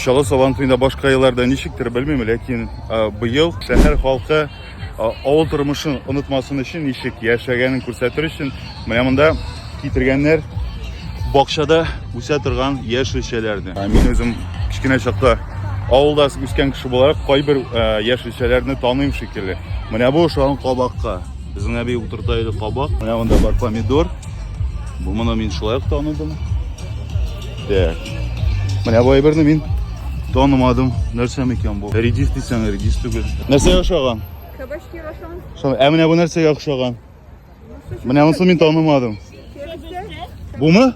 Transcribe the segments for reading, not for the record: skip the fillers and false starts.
Inşallah Sabantuy'da başka yıllarda nişiktir bilmiyorum, lakin bu yıl şehir halkı avul turmuşun unutmasın için nişik yaşaganın ko'rsatır için bunda getirgenler bakşada o'sa turgan yaş rechalarni. Men o'zim kichkina chaqda avulda o'sgan kishi bo'laraq qay bir yaş rechalarni tanıyım shekilli. Mana bu şu an qabaqqa. Bizning abi o'tirtaydi qabaq. Mana bunda bor pomidor. Bu mana men shulay tanıdım. Так. Mana bu birni men tanımadım. Nersem ekan bu? Redis desen redis tugul. Nersa o'xshagan? Kabashga o'xshagan. Şu mana bu narsaga o'xshagan. Mana bunisi men tanımadım. Bu mu?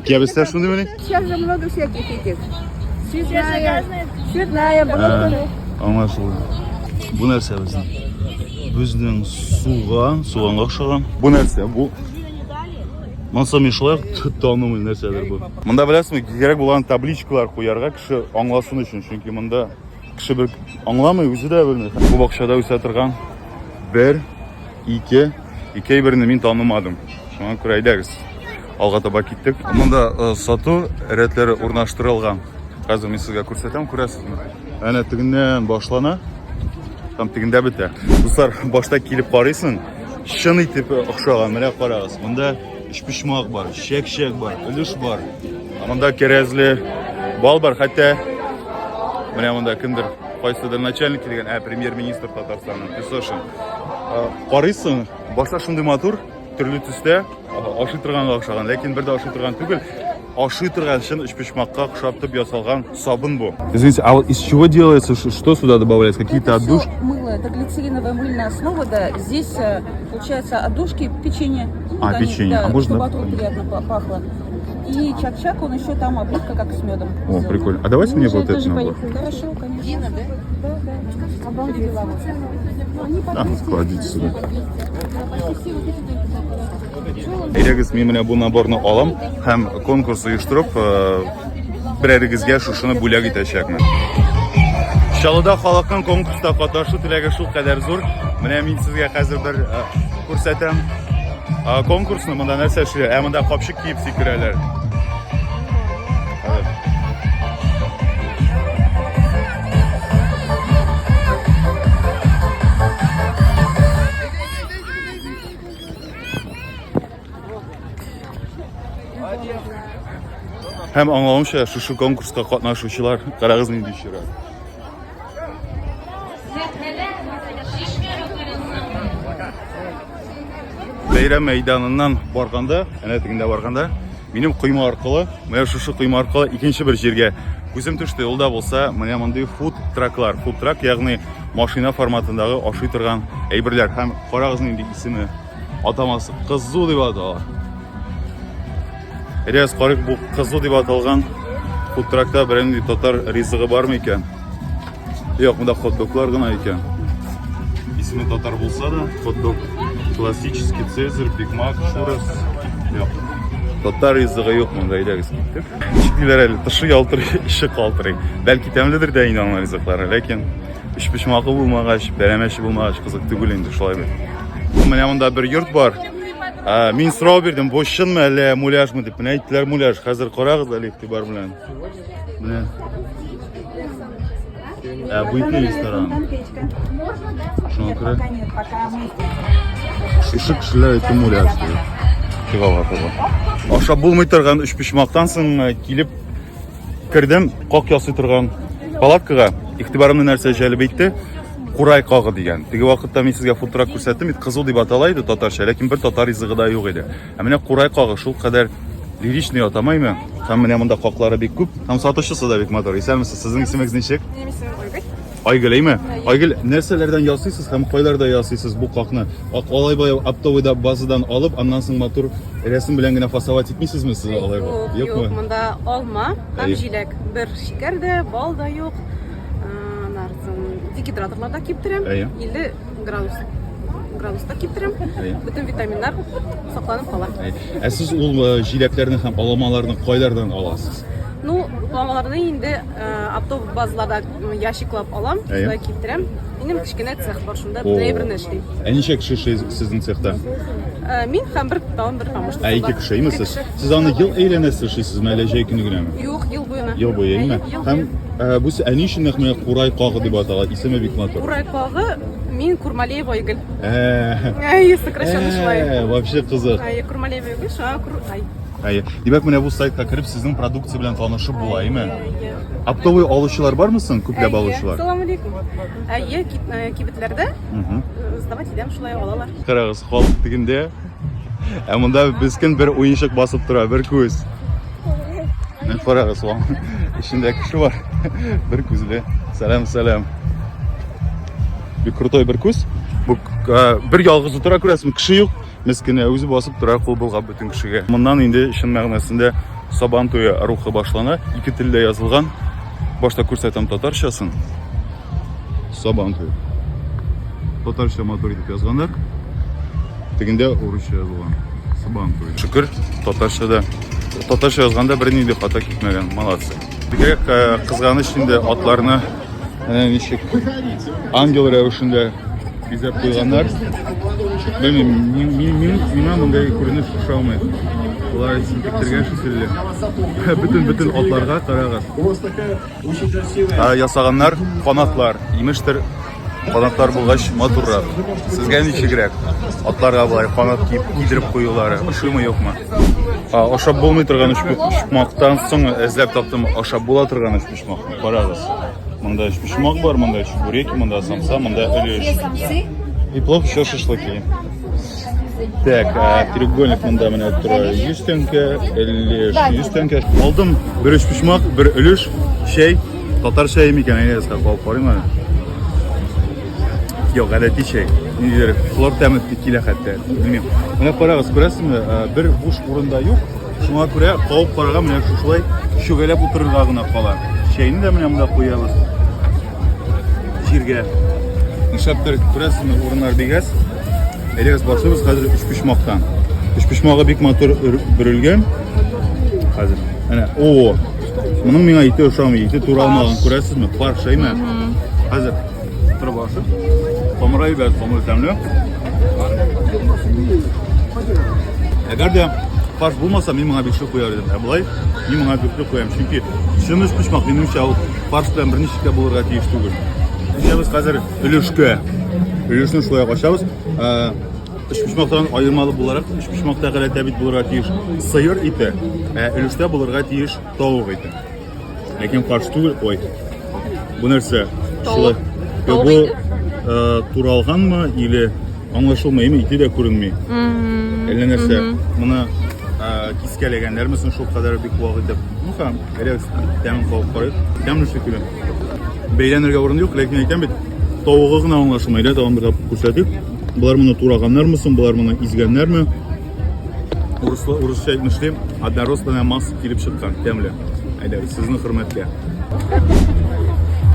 Kebisler şunu değil mi? Сейчас же много всяких этих. Цветная, багатая. Anlaşıldı. Bu nerse bizim? Bizden soğanға o'xshagan. Bu nerse? Bu Mansa men shulay tanımay narsalar bu. Bunda bilasizmi, kerak bo'lgan tablichkalar qo'yarga kishi anglasin uchun, chunki bunda kishi bir anglamay o'zi da bilmaydi. Bu bog'chada o'sa turgan 1 2 birini men tanımadım. Shunga ko'ra aydag'iz. Alga taба ketdik. Bunda sotuv retlari o'rnashtirilgan. Hozir men sizga ko'rsataman, ko'rasizmi? Ana tigindan boshlana, tam tiginde bita. Do'stlar, boshda kelib qaraysin. Shini tipi o'xshagan, mana qarag'iz. Bunda ishpishmoq bor, shek bor, ulush bor. Bunda kerazli bal bor, hatto mana bunda kimdir qaysidir начальник degan, premyer-ministr Татарстанның Песошин. Qaraysin, boshqa shunday motor, turli tusda oshib turganga o'xshagan, lekin birda oshib turgan tugul, oshib turgan shin ishpishmoqqa o'xshatib yasalgan sabun bu. Извините, а вот из чего делается, что сюда добавляется? Какие-то отдушки? Мыло, это глицериновая мыльная основа, да. Здесь получается отдушки, печенье. Печенье. Да, а можно? чтобы оттуда приятно пахло. И чак-чак, он еще там обливка как с медом. О, прикольно. А давайте мне вот это набор. Хорошо, конечно. Дина, да? Да. Обалдеть. Кладите сюда. Erегіз мен міне бұл наборны алам, һәм конкурс ұйыштырып, бір әрегізге шушыны бүләк итәчәкмен. Шалыда халықтың конкурста катнашу теләге шул кадәр зур. Менә мин сезгә хәзер бер күрсәтәм. Конкурсны монда нәрсә эшләр? Монда капчык киеп сикерәләр. Hem anlamışlar şu konkursta katnaşucular qarag'iz ne deyishiradi. Bayram meydanından barganda, ana tiginde barganda, benim quyma arqali, mana şu quyma arqali ikkinchi bir yerga ko'zim tushdi. Yo'lda bo'lsa, mana bunday food truck, ya'ni mashina formatidagi oshib turgan ayberlar. Ham qarag'izning ismi ataması Qizu deb ataladi. Erez qarık bu Qizu deb atalgan food truckda birinchi tatar rizqi bormi ekan? Yo'q, bunda hot-doglar gina ekan. İsmi tatar bo'lsa da, hot-dog, klassический Цезарь, Big Mac, churros. Yo'q. Tatar rizqi yo'q bunda, aydag'iz ketdik. Ichkilar hali tishi yaltir, ishi qaltiray. Balki tamlidir da inonlar rizqlari, lekin ish pishmoqi bo'lmag'ach, baramashi bo'lmag'ach qiziq tugul endi shulay bir. Mana bunda bir yurt bor. Men so'rab berdim, bu shinmi, hali mulyajmi deb. Mana aytdilar mulyaj. Hozir qarag'iz, e'tibor bilan. Mana bu ikki restoran. Shunga ko'ra shu kishilar aytdi mulyaj deb. To'g'ri. Oshab bo'lmay turgan ish pishmoqdan so'ng kelib kirdim, qoq yasay turgan palatkaga. E'tiborimni narsa jalb etdi. Quray qog'i degan. Tegi vaqtda men sizga food truck ko'rsatdim, Qizu deb atalaydi tatarcha, lekin bir tatar rizqida yo'q edi. Mana Quray qog'i shu qadar lirичный atamaymi? Ham mana bunda qoqlari bek ko'p. Ham sotishchisi da bek motor. Esanmisiz? Sizning ismingiz nechik? Aygilmi? Aygil narsalardan yasaysiz, ham qo'ylarda yasaysiz bu qoqni. Olayboy optovoyda bazadan olib, ondan so'ng motor rasm bilangina fasovat etmaysizmi siz olayboy? Yo'qmi? Bunda olma, ham jilak, bir shakarda, balda yo'q. Dehidratorlarda kiptirim, 50 gradusda kiptirim. Bütün vitaminler saklanıp kalar. Siz o jileklerini hem alamalarını qoylardan alasınız? Ну, alamalarını indi avtobus bazalarda yaşıklap alam, şurada kiptirim. Benim kichkina sex var şunda, bir neşli. Necha kishi sizning sexda? Men ham bir pomishda. Ikki kishimisiz? Siz uni yil aylanasiz ishlaysizmi, kelajak kunigami? Yo'q, yil bo'yini. Ел буе, әйме? Һәм бу әни өчен нәкъ Курай кагы дип атала, исеме бик матур. Курай кагы мин Курмалиева Айгөл. Сокращенно шулай. Вообще кызык. Курмалиева Айгөл, шуңа Курай. Димәк, менә бу сайтка кирип сезнең продукция белән танышып була, әйме? Оптовый алучылар бармы соң, күпләп алучылар? Ассаламу алейкум. Кибетләрдә сдавать идем, шулай алалар. Карагыз, халык дигәндә, монда безкен бер уенчык басып тора, бер күз. Карагыз, içinde кеше бар. Бер күзле. Сәлам. Бик крутой бер күз. Бу бер ялгызы тора күрәсең, кеше юк. Мескене үзе басып тора, кул булган бөтен кешегә. Моннан инде чын мәгънәсендә Сабан туе рухы башлана. Ике телдә язылган. Башта күрсәтәм татарчасын. Сабан туе. Татарча матур итеп язганнар. Тегендә урысча язылган. Сабан туе. Шөкер, татарча язганда бер нинди хата китмәгән. Молодцы. Бигрәк кызганыч инде атларны ничек ангел рәвешендә бизәп куйганнар. Миңа мондай күренеш ошамый. Булар синтектергән шикелле. Бөтен атларга карагыз. Ясаганнар канатлар, имештер канатлар булгач матуррак. Сезгә ничегрәк? Атларга булай канат кидереп куюлары, ошымы юкмы? Ашап булмый торган почмактан соң эзләп таптым, ашап була торган почмак. Карагыз. Монда почмак бар, монда чебуреки, монда самса, монда өлеш. И плов еще шашлыки. Так, треугольник монда менә тора 100 тәңкә, өлеш 100 тәңкә. Алдым бер өч почмак, бер өлеш, чәй, татар чәе микән, әйе, сакап алып карыйм әле. Юк, гадәти чәй. Нидер, флор тәме килә хәтта. Белмим. Менә карагыз, күрәсезме, бер буш урында юк. Шуңа күрә кауып карага менә шулай чүгәләп утырырга гына кала. Чәйне дә менә монда куябыз. Җиргә. Нишләптер күрәсезме, урыннар бигәс. Әйдәгез башлыйбыз хәзер үч почмактан. Үч почмагы бик матур бөрелгән. Хәзер. Әнә, моның миңа ите ошамый, ите туралмаган, күрәсезме? Фарш әйме? Хәзер тора башы. Тамырай бер тамыр тәмле. Әгәр дә фарш булмаса, мин моңа бишле куяр идем. Булай, мин моңа бишле куям. Чөнки шуны почмак минемчә фарш белән берничә булырга тиеш түгел. Biz хәзер өлешкә. Өлешне шулай ачабыз. Үч почмактан аермалы буларак, үч почмакта галәтә бит булырга тиеш сыер ите, өлештә булырга тиеш тавык ите. Ләкин фарш түгел, Бу нәрсә? Шулай. Бу туралганмы или аңлашылмыймы, ите дә күренми. Әллә нәрсә? Моны кискәләгәннәр мисен шул кадәр бик вакыт итеп. Һәм элек тәмин калып карый. Тәмле шикелле. Бәйләнергә урын юк, ләкин әйтәм бит, тавыгы гына аңлашылмый, тагын бер күрсәтик. Булар моны тураганнармы соң, булар моны изгәннәрме? Урысча әйтмешли, однородная масса килеп чыккан, тәмле. Әйдәгез, сезне хөрмәткә.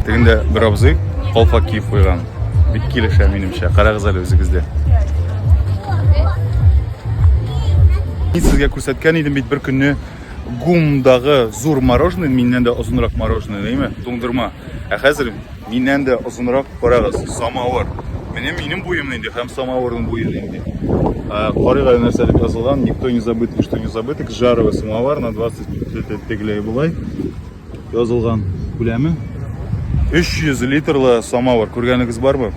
Тегендә бер абзый калфак киеп куйган. Бик килешә минемчә. Карагыз әле үзегездә. Мин сезгә күрсәткән идем бит бер көнне Гумдагы зур мороженое, миннән дә озынрак мороженое, әйме? Туңдырма. Хәзер миннән дә озынрак, карагыз, самовар. Минем буем инде, һәм самоварның буе инде. Карыйга нәрсә дип язылган, никто не забыт, что не забыт. Жаровый самовар на 20 теглей булай. Язылган күләме 300 литрлы самовар. Күргәнегез бармы?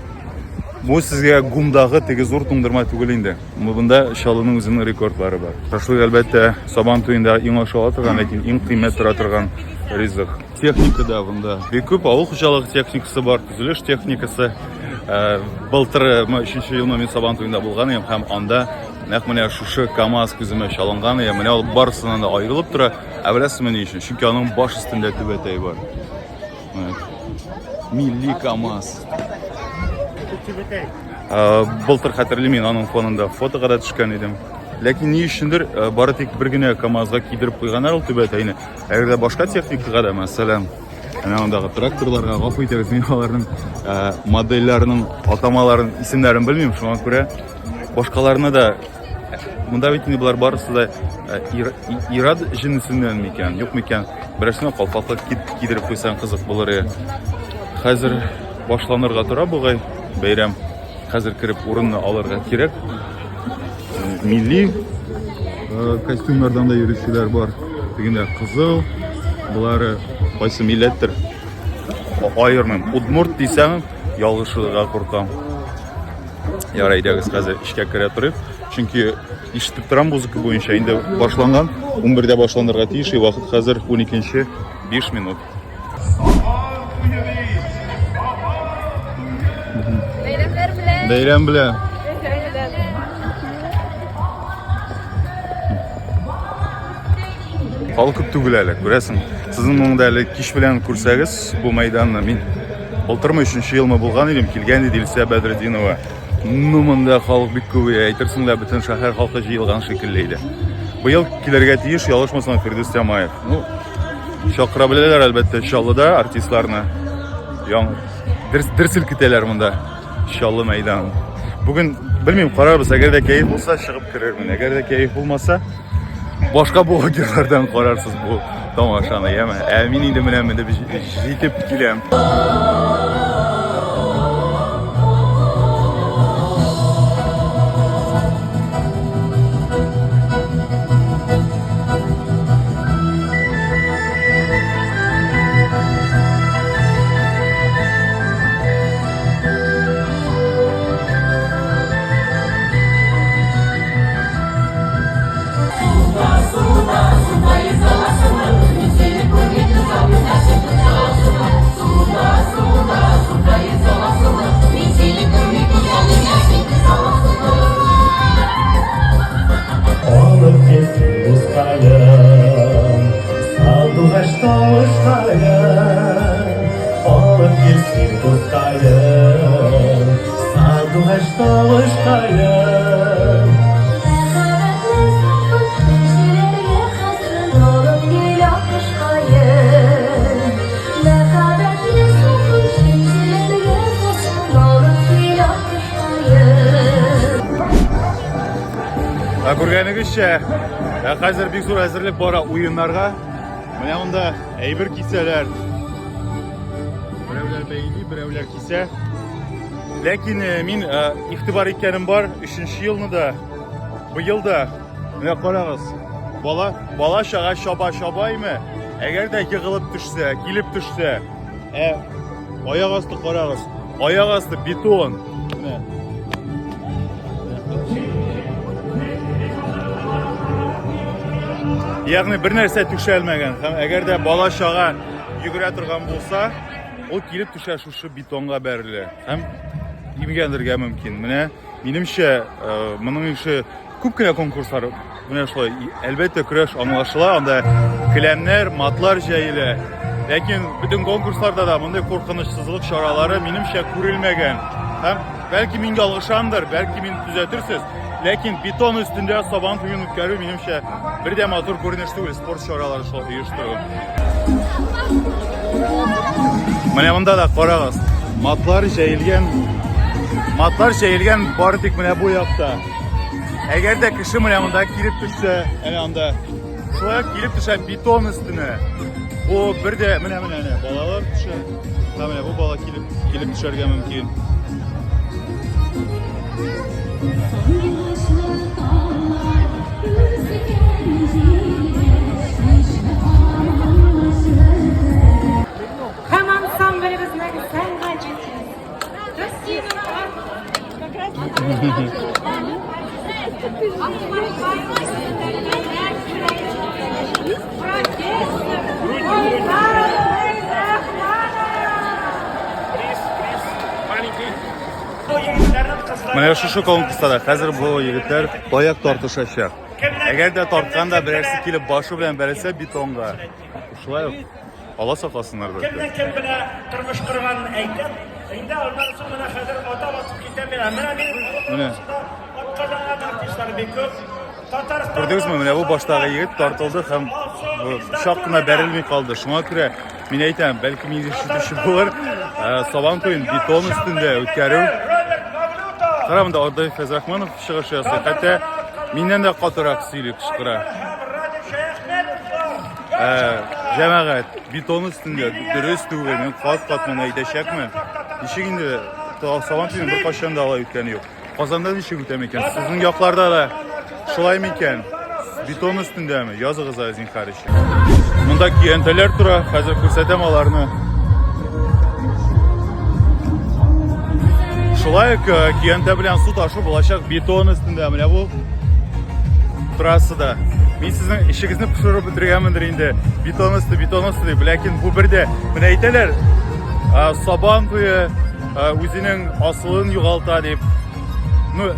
Бу сезгә Гумдагы теге зур туңдырма түгел инде. Монда Шалының үзенең рекордлары бар. Шашлык әлбәттә Сабан туенда иң ашыга торган, ләкин иң кыйммәт тора торган ризык. Техникада монда бик күп авыл хуҗалыгы техникасы бар, төзелеш техникасы. Былтыр 3нче елда мин Сабан туенда булган идем һәм анда нәкъ менә шушы КАМАЗ күземә чалынган, менә ул барысыннан да аерылып тора. Беләсезме ни өчен? Чөнки аның баш өстендә түбәтәй бар. Милли КАМАЗ. Былтыр хәтерлим, аның фонында фотога да төшкән идем. Ләкин ни өчендер бары тик бер генә КАМАЗга кидереп куйганнар ул түбәтәйне. Әгәр дә башка техникага да, мәсәлән, андагы тракторларга гафу итегез, мин аларның модельләренең атамаларын, исемнәрен белмим, шуңа күрә башкаларны да монда бит инде булар барысы да ирад җинсеннән микән, юк микән, берәрсенә калфаклык кидереп куйсаң кызык булыр. Хәзер башланырга тора бугай бәйрәм. Хәзер кирип урынны алырга кирәк. Милли костюмнардан да йөрүчеләр бар. Дигәндә кызыл, Булары кайсы милләттер? Айырмыйм. Удмурт дисәм, ялгышырга куркам. Ярый, дәгез хәзер эшкә керә торыйк. Чөнки ишетеп торам музыка буенча инде башланган. 11-дә башланырга тиеш. Вакыт хәзер 12-нче 5 минут. Бәйрәм белән. Халкып түгел әле, күрәсең. Сезнең монда әле кич белән күрсәгез, бу мәйданны мин былтырмы 3нче елмы булган идем, килгән иде Илсә Бәдретдинова. Ну монда халык бик күп, әйтерсең лә бөтен шәһәр халкы җыелган шикелле иде. Быел килергә тиеш, ялгышмасам Фирдүс Тямаев. Ну, чакыра беләләр әлбәттә Чаллыда артистларны. Дер селкетәләр монда. Чаллы мәйдан. Бүген белмим, карарбыз, әгәр дә кәеф булса чыгып керермен. Әгәр дә кәеф булмаса, башка блогерлардан карарсыз бу тамашаны, яме. Мин инде менә монда җитеп киләм. Күргәнегезчә, хәзер бик зур әзерлек бара уеннарга. Менә монда әйбер кисәләр. Берәүләр бәйли, берәүләр кисә. Ләкин мин игътибар иткәнем бар, 3нче елны да, быел да. Менә карагыз. Бала чага чаба-чабаймы? Әгәр дә егылып төшсә, килеп төшсә, аяк асты карагыз. Аяк асты бетон. Менә ягъни бер нәрсә түшәлмәгән. Һәм әгәр дә бала чага йөгерә торган булса, ул килеп төшә шушы бетонга бәрелә. Һәм имгәндергә мөмкин. Менә минемчә, моның ише күп кенә конкурслар менә шулай. Әлбәттә көрәш аңлашыла, анда келәмнәр, матлар җәелә. Ләкин бөтен конкурсларда да мондай куркынычсызлык чаралары минемчә күрелмәгән. Һәм бәлки мин ялгышамдыр, бәлки мин төзәтерсез. Ләкин бетон өстендә сабан туен үткәрү минемчә бер дә матур күренеш түгел, спорт чаралары шулай оештыру. Менә монда да карагыз. Матлар җәелгән бары тик менә бу якта. Әгәр дә кеше менә монда килеп төшсә, әнә анда шулай килеп төшә бетон өстенә. Бу бер дә менә балалар төшә. Менә бу бала килеп төшәргә мөмкин. Менә шушы конкурста хәзер бу егетләр аяк тартышачак. Әгәр дә тартканда берәрсе килеп башы белән бәрелсә бетонга. Шулай ук ала сакласыннар да. Кем белә тормыш корган әйтеп, инде алар соң менә хәзер ата басып китә белә. Менә аткарган артистлар бик күп. Күрдегезме, менә бу баштагы егет тартылды һәм шак кына бәрелми калды. Шуңа күрә мин әйтәм, бәлки мин ишетүче булыр, сабан туен бетон өстендә үткәрү. Карамында Ордай Фәзрахманов чыгыш ясый. Хәтта миннән дә катырак сөйли кычкыра. Җәмәгать, бетон өстендә дөрес түгел, мин кат-кат моны әйтәчәкмен. Ничек инде сабан туен бер качан да алай үткәне юк. Казанда ничек үтә микән? Сезнең якларда да шулай микән? Бетон өстендәме? Языгыз, зинһар өчен. Монда көянтәләр тора, хәзер күрсәтәм аларны. Шулай ук көянтә белән су ташу булачак бетон өстендә, менә бу трассада. Мин сезнең ишегезне пешереп бетергәнмендер инде. Бетон өсте дип, ләкин бу бердә менә әйтәләр, Сабан туе үзенең асылын югалта дип. Ну,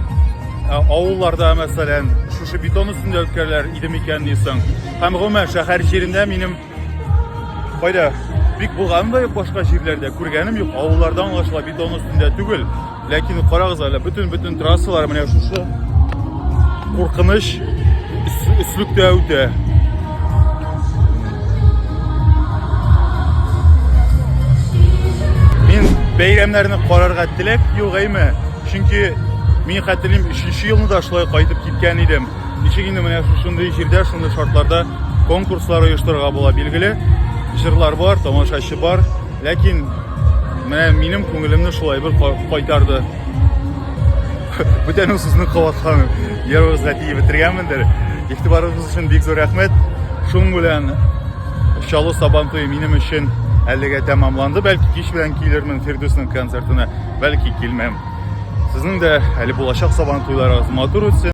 авылларда мәсәлән, шушы бетон өстендә үткәрләр иде микән дисәң. Һәм гомумән шәһәр җирендә минем кайда бик булган да юк, башка җирләрдә күргәнем юк. Авылларда аңлашыла бетон өстендә түгел. Ләкин карагыз әле, бөтен трассалар менә шушы куркыныч өслектә үтә. Мин бәйрәмнәрне карарга теләк юк әйме. Чөнки мин хәтерлим 3нче елны да шулай кайтып киткән идем. Ничек инде менә шундый җирдә, шундый шартларда конкурслар оештырырга була, билгеле. Җырлар бар, тамашачы бар. Ләкин менә минем күңелемне шулай бер кайтарды. Бүтән сүзне кабаткан ярыгызга тиеп бетергәнмендер. Игътибарыгыз өчен бик зур рәхмәт. Шуның белән Чаллы Сабан туе минем өчен әлегә тәмамланды. Бәлки кич белән килермен Фирдүснең концертына, бәлки килмәм. Сезнең дә әле булачак Сабан туйларыгыз матур үтсен.